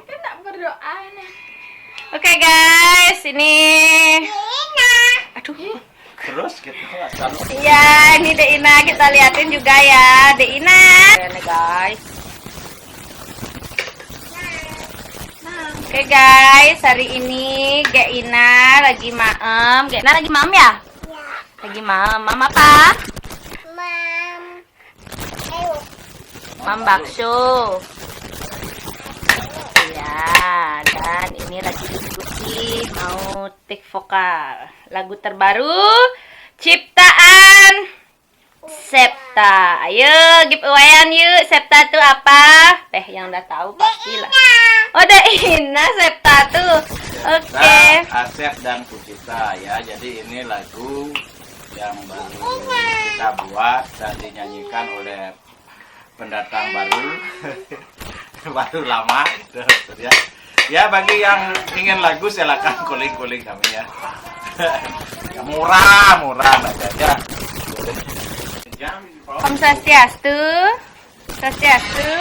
Kan berdoa nih. Oke guys, ini. Aduh. Terus kita asal. Iya, ini Deina kita liatin juga ya, Deina. Ini guys. Oke guys, hari ini Geina lagi maem. Geina lagi maem ya? Lagi maem. Mam apa? Mam bakso. Ya, dan ini lagi diskusi mau take vokal lagu terbaru ciptaan Septa. Ayo giveaway-an yuk. Septa tuh apa? Yang udah tahu pastilah. Oh, Deina Septa tuh. Oke. Asep dan Pusita ya. Jadi ini lagu yang baru kita buat dan dinyanyikan oleh pendatang baru. Baru lama ya. Ya, bagi yang ingin lagu silakan kuling-kuling kami ya. Ya murah aja. Om Swastiastu. Swastiastu.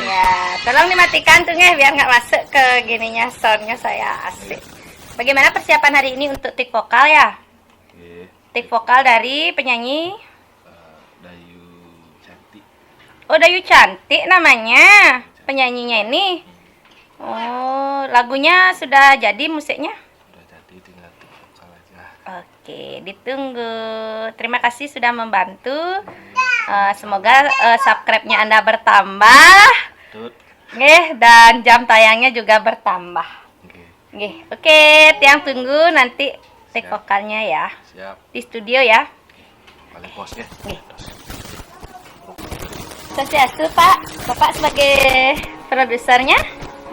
Ya, tolong dimatikan tuh ya biar nggak masuk ke gininya soundnya saya asik. Bagaimana persiapan hari ini untuk tik vokal ya? Tik vokal dari penyanyi Dayu Cantik. Oh, Dayu Cantik namanya penyanyinya ini. Oh, lagunya sudah jadi musiknya? Udah jadi, tinggal tik vokal aja. Oke, ditunggu. Terima kasih sudah membantu. Semoga subscribe-nya Anda bertambah. Dan jam tayangnya juga bertambah. Oke, tiang tunggu nanti take vokalnya ya. Siap. Di studio ya. Paling posnya. Swastiastu Pak. Bapak sebagai produsernya.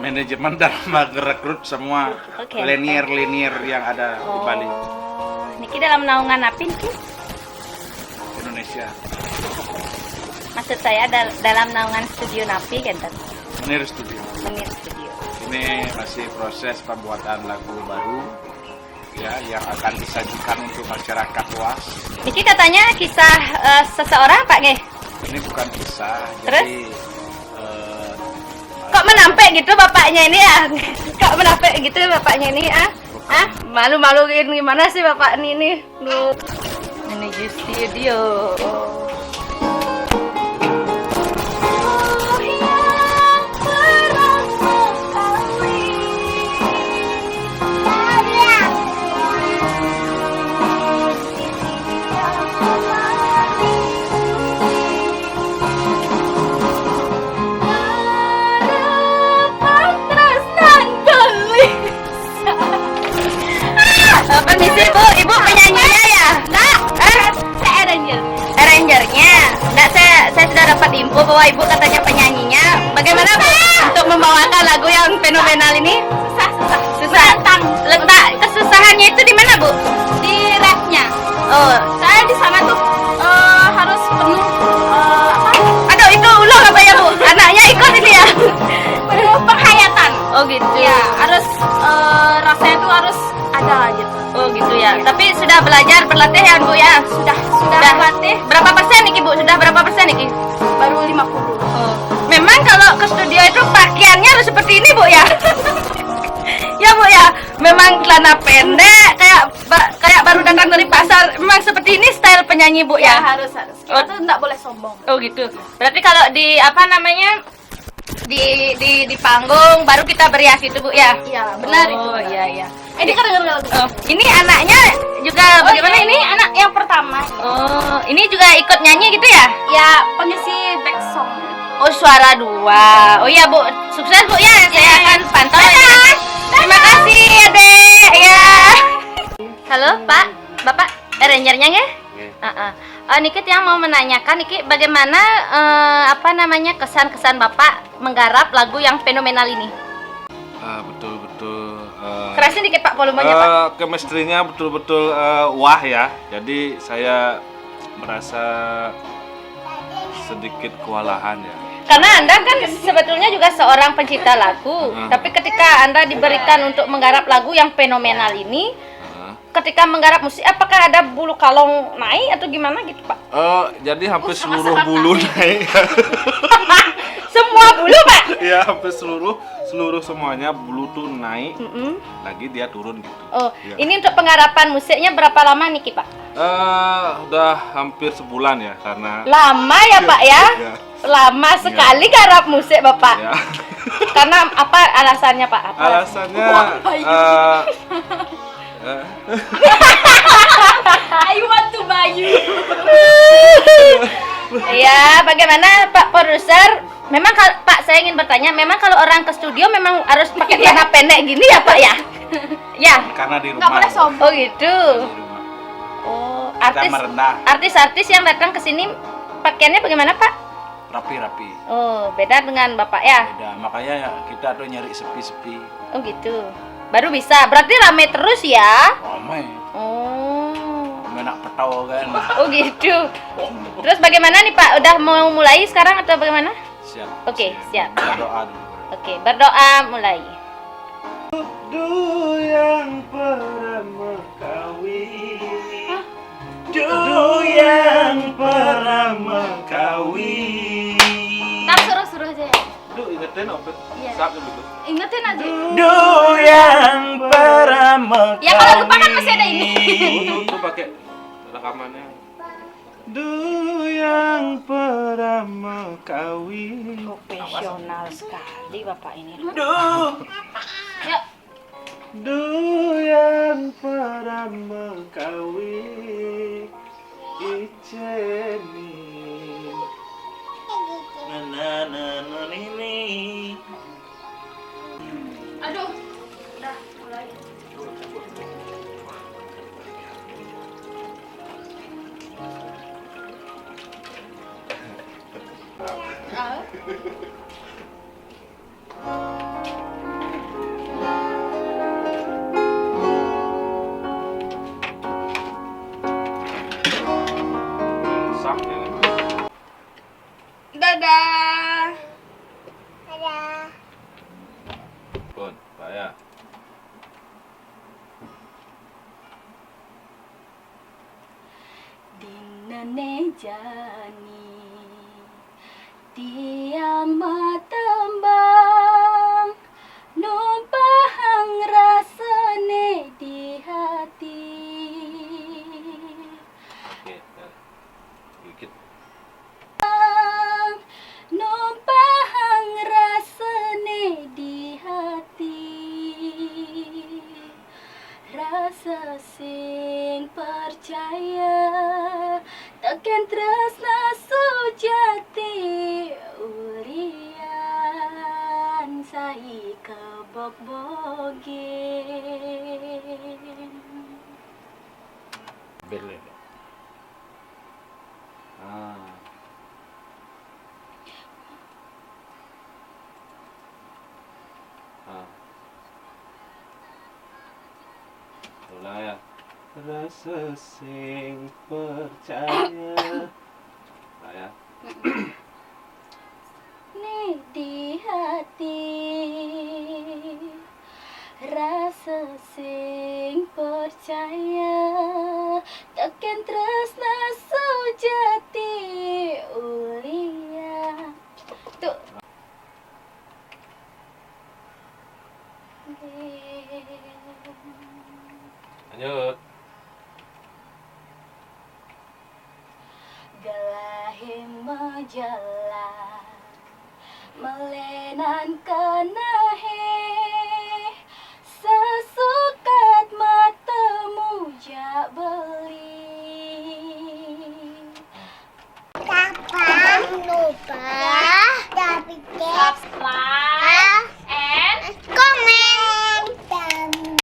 Manajemen dan merekrut semua linier yang ada di Bali. Niki dalam naungan apa nih? Indonesia. Maksud saya dalam naungan studio Napi kan? Menir Studio. Menir Studio. Ini masih proses pembuatan lagu baru ya yang akan disajikan untuk masyarakat luas. Niki katanya kisah seseorang Pak Ge? Ini bukan kisah. Terus? Jadi kok menampek gitu bapaknya ini ya? Kok menampek gitu bapaknya ini ah? Ah, malu-maluin gimana sih bapak ini? Duh. Menuju studio. Permisi Bu, Ibu penyanyinya ya? Enggak, saya arrangernya. Enggak, saya sudah dapat info bahwa Ibu katanya penyanyinya. Bagaimana Bu untuk membawakan lagu yang fenomenal ini? Susah. Letak kesusahannya itu di mana Bu? Di rapnya. Oh, Saya di sana tuh harus penuh apa? aduh itu ulang apa ya Bu? Anaknya ikut ini ya? Penuh penghayatan. Oh gitu. Ya, harus rasanya tuh harus ada gitu. Oh gitu ya. Tapi sudah belajar berlatih ya Bu ya? Sudah berlatih Berapa persen nih Bu? Sudah berapa persen nih? baru 50. Oh. Memang kalau ke studio itu pakaiannya harus seperti ini Bu ya? Ya Bu ya, memang celana pendek kayak baru datang dari pasar. Memang seperti ini style penyanyi Bu Ya, ya? harus. Kita tuh enggak boleh sombong. Oh gitu. Berarti kalau di apa namanya di panggung baru kita berias itu Bu ya? Iya, benar itu. Oh iya. Ini kan dengar lagu. Oh, ini anaknya juga bagaimana ini anak yang pertama. Oh, ini juga ikut nyanyi gitu ya? Ya, pengisi back song. Oh, suara dua. Oh iya Bu, sukses Bu ya. Saya akan pantau ya. Terima kasih Adek ya. Halo Pak, Bapak arrangernya ya? Niki yang mau menanyakan Niki bagaimana apa namanya kesan-kesan Bapak menggarap lagu yang fenomenal ini? Betul-betul Kerasin dikit Pak volumenya Pak. chemistry-nya betul-betul wah ya. Jadi saya merasa sedikit kewalahan ya. Karena Anda kan sebetulnya juga seorang pencipta lagu, tapi ketika Anda diberikan untuk menggarap lagu yang fenomenal ini, ketika menggarap musik, apakah ada bulu kalong naik atau gimana gitu Pak? Jadi hampir seluruh bulu naik. Semua bulu Pak? Ya hampir seluruh semuanya Bluetooth naik, lagi dia turun gitu. Oh, Ya. ini untuk penggarapan musiknya berapa lama nih Ki, Pak? Udah hampir sebulan ya karena Lama ya Pak ya? Ya. Lama sekali garap musik Bapak. ya. Karena apa alasannya Pak? Apa Alasannya I want to buy you. Ya, bagaimana Pak produser? Memang Pak, saya ingin bertanya, memang kalau orang ke studio memang harus pakai celana pendek gini ya Pak ya? Ya. Karena di rumah. Nggak boleh sombong. Oh gitu. Di rumah. Oh, Kita merendah. artis yang datang ke sini pakaiannya bagaimana Pak? Rapi-rapi. Oh, beda dengan Bapak ya? Beda. Makanya ya kita tuh nyari sepi-sepi. Oh gitu. Baru bisa. Berarti rame terus ya? Ramai. Oh. Enak petau kan. Oh gitu. Terus bagaimana nih Pak? Udah mau mulai sekarang atau bagaimana? Siap. Oke, siap. Berdoa dulu. Oke, berdoa mulai. Du yang pernah kawin, du yang pernah kawin. Tak suruh aja ya. Du ingetin apa? Iya. Sak dulu tuh. Ingetin aja. Du yang pernah Ya kalau lupa kan masih ada ini. Tuh pakai rekamannya. Du yang pernah kawin. Profesional sekali Bapak ini. Du, Ya. du yang pernah kawin. Icenin. Na ini. Aduh. Udah mulai. Ah. Sak ya. Dadah. Pun, Pak ya. Dinane jani tiang matambang numpang rasane di hati. Oke, dikit. Numpang rasane di hati, rasa sing percaya takkan tresna sujati urian sai kebok bogen. Beli. Ah. Ah. Ulang ya. Rasa sing percaya. Pak ya. Nih di hati rasa sing percaya takkan tresna sujati ulia. Tuh. Lanjut. Galahim majalah melenan kenahe sesukat matamu jak beli. Kapan lupa